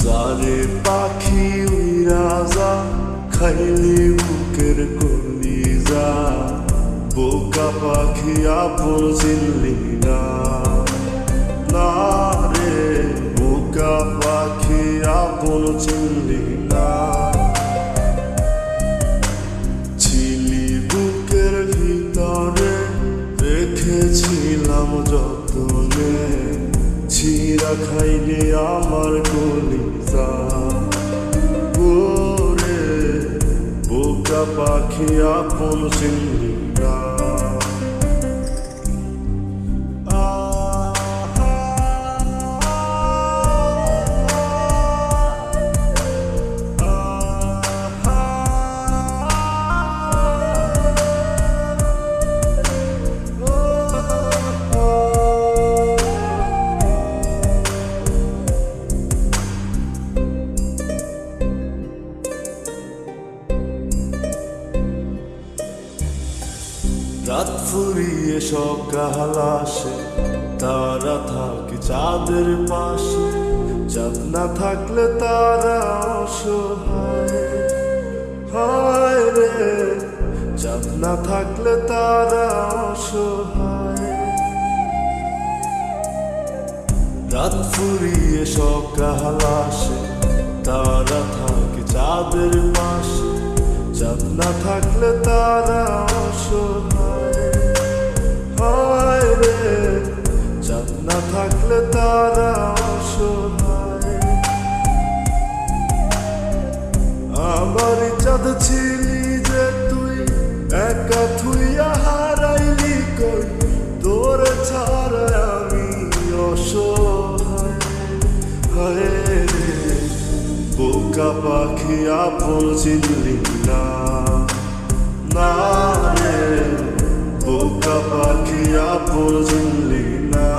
যারে পাখি উইরা যা খাইলি বুকের কলিজা, বোকা পাখি আপন চিনলি না। না রে বোকা পাখি আপন চিনলি না। ছিলি বুকের ভিতরে রেখেছিলাম যতনে, ছিঁড়া খাইলি আমার কলিজা। ওরে বোকা পাখি আপন চিনলি না। রাত ফুরিয়ে সকাল আসে, তারা থাকে চাঁদের পাশে। চাঁদ না থাকলে তারা অসহায়, হায় রে চাঁদ না থাকলে তারা অসহায়। রাত ফুরিয়ে সকাল আসে, তারা থাকে চাঁদের পাশে। চাঁদ না থাকলে তারা অসহায়, হায় রে চাঁদ না থাকলে তারা অসহায়। আমার চাঁদ ছিলি যে তুই, একা থুইয়া হারাইলি কই, তোর ছাড়া আমি অসহায়। হায় রে বোকা পাখি আপন চিনলি না। না রে বোকা পাখি আপন চিনলি না।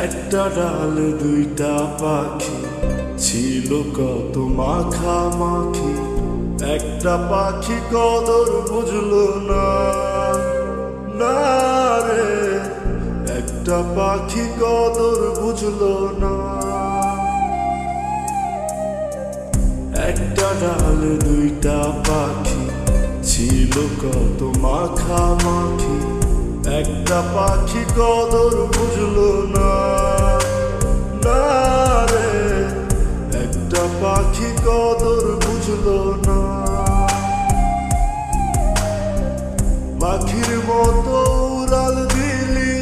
একটা ডালে দুইটা পাখি, ছিল কত মাখামাখি। একটা পাখি কদর বুঝলো না। না রে একটা পাখি কদর বুঝলো না। একটা ডালে দুইটা পাখি, ছিল কত মাখামাখি। একটা পাখি কদর বুঝলো না। না রে একটা পাখি কদর বুঝলো না। পাখির মতো উড়াল দিলি,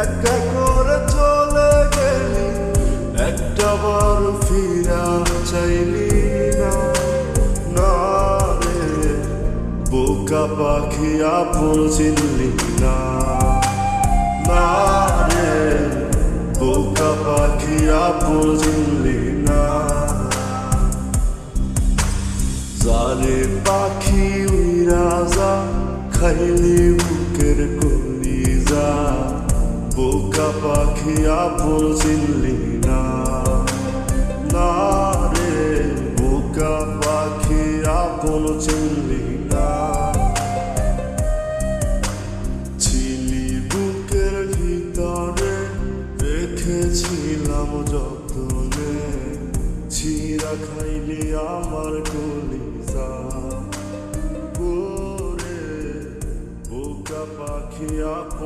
একা করে চলে গেলি, একটা বার ফিরা চাইলি না। না রে বোকা পাখি আপন চিনলি না। না রে বোকা পাখি আপন চিনলি না। যারে পাখি উইরা যা খাইলি বুকের কলিজা, বোকা পাখি আপন চিনলি না। না রে বোকা পাখি আপন চিনলি না। ছিলি বুকের ভিতরে রেখেছিলাম যতনে, ছিঁড়া খাইলি আমার কলিজা। ওরে বোকা পাখি আপন